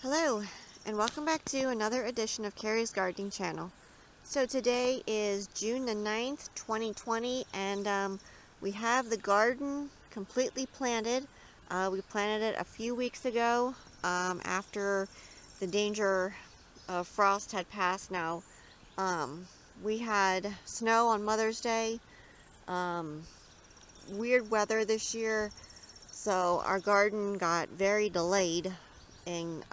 Hello, and welcome back to another edition of Carrie's Gardening Channel. So today is June the 9th, 2020, and we have the garden completely planted. We planted it a few weeks ago after the danger of frost had passed. Now, we had snow on Mother's Day, weird weather this year, so our garden got very delayed in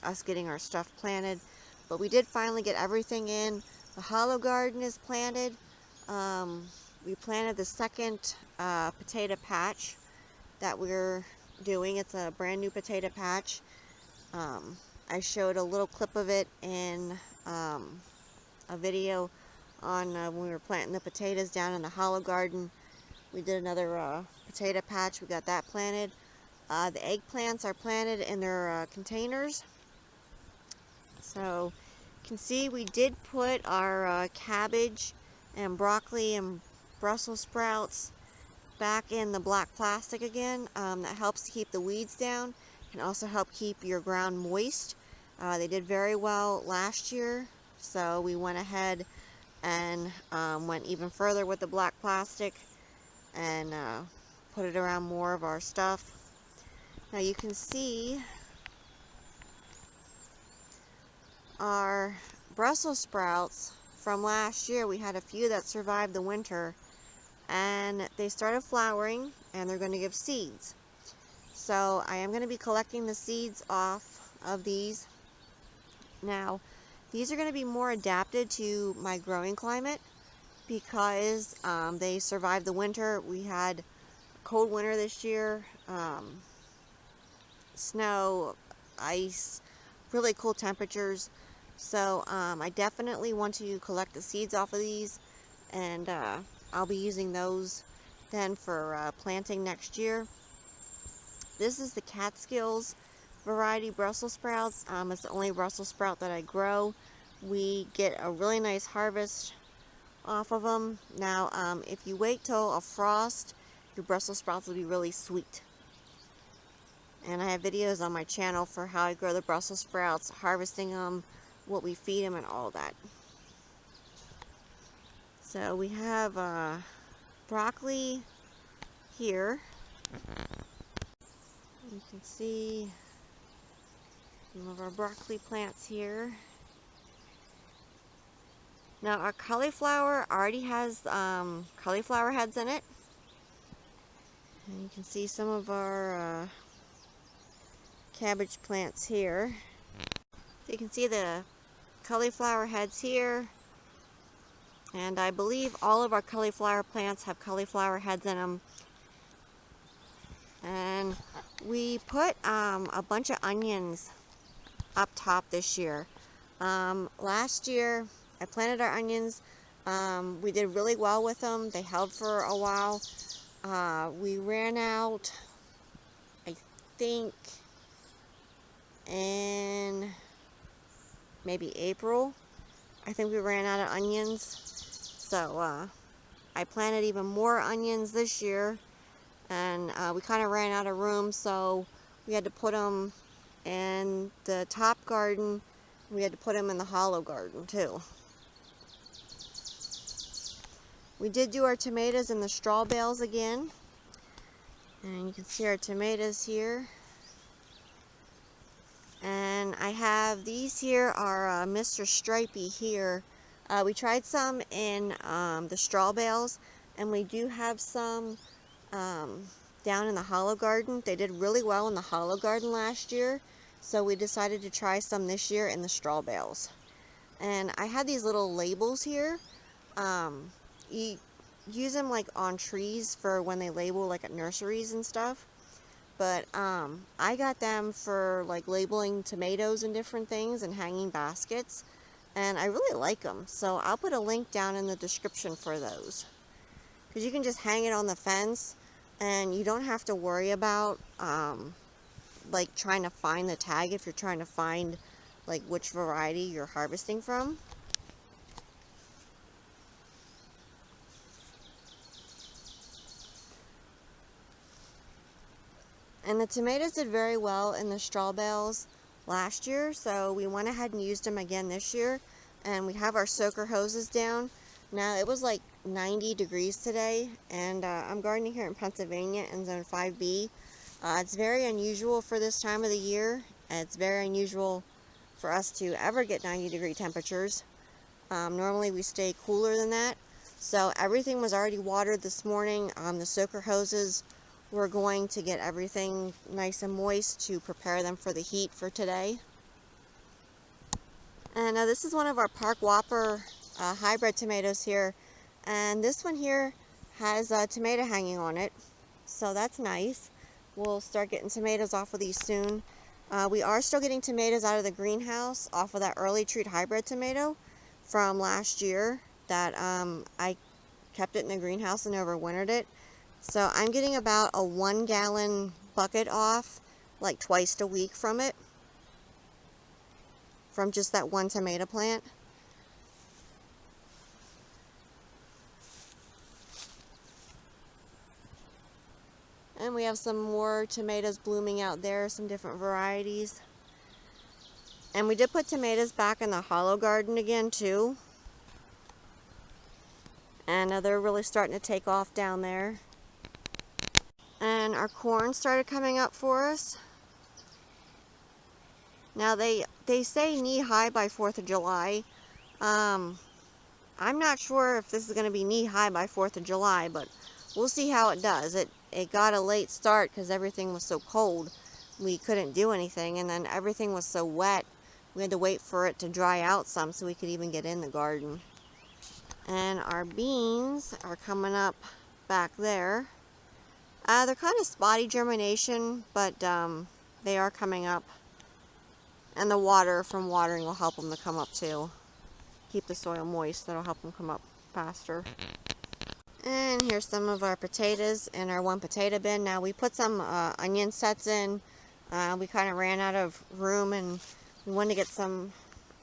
us getting our stuff planted, but we did finally get everything in. The hollow garden is planted. We planted the second potato patch that we're doing. It's a brand new potato patch. I showed a little clip of it in a video on when we were planting the potatoes down in the hollow garden. We did another potato patch. We got that planted. The eggplants are planted in their containers. So you can see we did put our cabbage and broccoli and Brussels sprouts back in the black plastic again. That helps to keep the weeds down. Can also help keep your ground moist. They did very well last year, so we went ahead and went even further with the black plastic and put it around more of our stuff. Now you can see our Brussels sprouts from last year. We had a few that survived the winter, and they started flowering, and they're going to give seeds. So I am going to be collecting the seeds off of these. Now, these are going to be more adapted to my growing climate because they survived the winter. We had a cold winter this year, snow, ice, really cold temperatures. So I definitely want to collect the seeds off of these, and I'll be using those then for planting next year. This is the Catskills variety Brussels sprouts. It's the only Brussels sprout that I grow. We get a really nice harvest off of them. Now, if you wait till a frost, your Brussels sprouts will be really sweet. And I have videos on my channel for how I grow the Brussels sprouts, harvesting them, what we feed them, and all that. So we have broccoli here. You can see some of our broccoli plants here. Now our cauliflower already has cauliflower heads in it. And you can see some of our cabbage plants here. So you can see the cauliflower heads here. And I believe all of our cauliflower plants have cauliflower heads in them. And we put a bunch of onions up top this year. Last year I planted our onions. We did really well with them. They held for a while. We ran out, I think, in maybe April. I think we ran out of onions. So I planted even more onions this year, and we kind of ran out of room, so we had to put them in the top garden. We had to put them in the hollow garden too. We did do our tomatoes in the straw bales again, and you can see our tomatoes here. And I have these here are Mr. Stripey here. We tried some in the straw bales, and we do have some down in the hollow garden. They did really well in the hollow garden last year, so we decided to try some this year in the straw bales. And I had these little labels here. You use them like on trees for when they label, like at nurseries and stuff. But I got them for like labeling tomatoes and different things and hanging baskets, and I really like them. So I'll put a link down in the description for those, because you can just hang it on the fence and you don't have to worry about like trying to find the tag if you're trying to find like which variety you're harvesting from. And the tomatoes did very well in the straw bales. last year, so we went ahead and used them again this year. And we have our soaker hoses down. Now, it was like 90 degrees today, and I'm gardening here in Pennsylvania in Zone 5B. It's very unusual for this time of the year. It's very unusual for us to ever get 90-degree temperatures. Normally we stay cooler than that. So everything was already watered this morning. The soaker hoses were going to get everything nice and moist to prepare them for the heat for today. And this is one of our Park Whopper hybrid tomatoes here. And this one here has a tomato hanging on it. So that's nice. We'll start getting tomatoes off of these soon. We are still getting tomatoes out of the greenhouse off of that early treat hybrid tomato from last year that I kept it in the greenhouse and overwintered it. So I'm getting about a 1-gallon bucket off like twice a week from it, from just that one tomato plant. And we have some more tomatoes blooming out there, some different varieties. And we did put tomatoes back in the hollow garden again too. And they're really starting to take off down there. And our corn started coming up for us. Now they say knee-high by 4th of July. I'm not sure if this is going to be knee-high by 4th of July, but we'll see how it does. It got a late start because everything was so cold. We couldn't do anything, and then everything was so wet. We had to wait for it to dry out some so we could even get in the garden. And our beans are coming up back there. They're kind of spotty germination, but they are coming up. And the water from watering will help them to come up too. Keep the soil moist. That'll help them come up faster. And here's some of our potatoes in our one potato bin. Now we put some onion sets in. We kind of ran out of room and we wanted to get some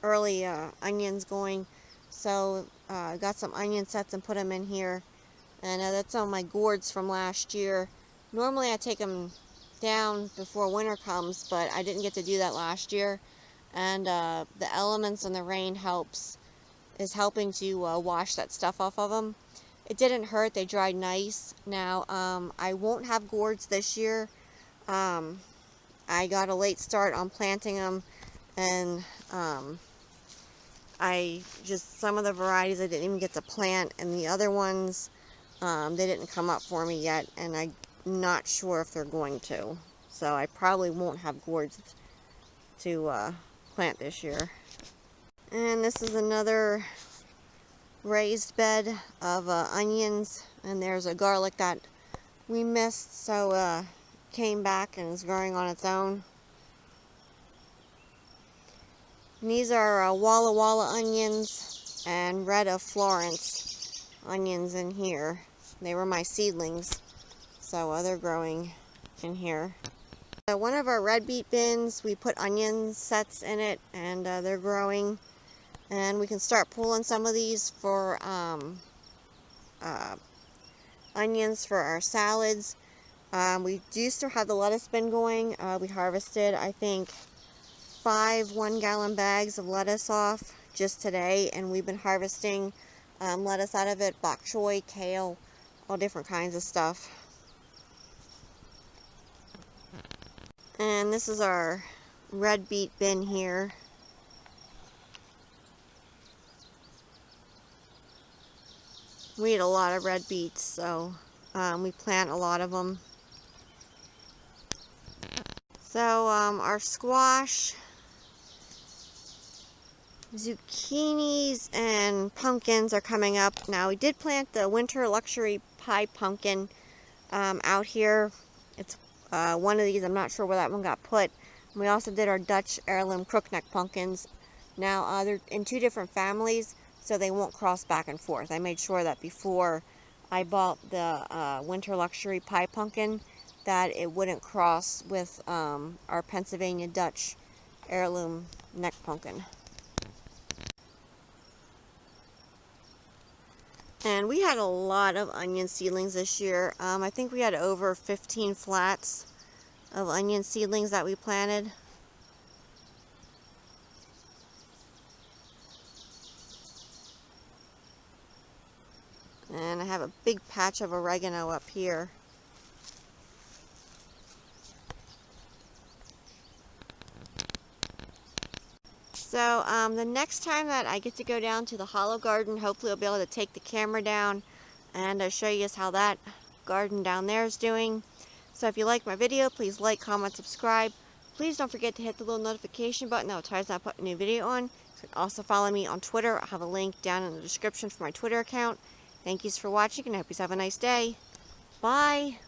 early onions going. So got some onion sets and put them in here. And that's on my gourds from last year. Normally I take them down before winter comes, but I didn't get to do that last year. And the elements and the rain is helping to wash that stuff off of them. It didn't hurt. They dried nice. Now I won't have gourds this year. I got a late start on planting them, and some of the varieties I didn't even get to plant, and the other ones they didn't come up for me yet, and I'm not sure if they're going to. So I probably won't have gourds to plant this year. And this is another raised bed of onions, and there's a garlic that we missed, so came back and is growing on its own. And these are Walla Walla onions and Red of Florence onions in here. They were my seedlings, so they're growing in here. One of our red beet bins, we put onion sets in it, and they're growing. And we can start pulling some of these for onions for our salads. We do still have the lettuce bin going. We harvested, I think, 5 1-gallon bags of lettuce off just today, and we've been harvesting lettuce out of it, bok choy, kale, all different kinds of stuff. And this is our red beet bin here. We eat a lot of red beets, so we plant a lot of them. So our squash, zucchinis, and pumpkins are coming up. Now we did plant the winter luxury pie pumpkin out here. It's one of these. I'm not sure where that one got put. We also did our Dutch heirloom crookneck pumpkins. Now they're in 2 different families, so they won't cross back and forth. I made sure that before I bought the winter luxury pie pumpkin that it wouldn't cross with our Pennsylvania Dutch heirloom neck pumpkin. And we had a lot of onion seedlings this year. I think we had over 15 flats of onion seedlings that we planted. And I have a big patch of oregano up here. So the next time that I get to go down to the Hollow Garden, hopefully I'll be able to take the camera down and show you how that garden down there is doing. So if you like my video, please like, comment, subscribe. Please don't forget to hit the little notification button that will tell you when I put a new video on. You can also follow me on Twitter. I have a link down in the description for my Twitter account. Thank you for watching, and I hope you have a nice day. Bye!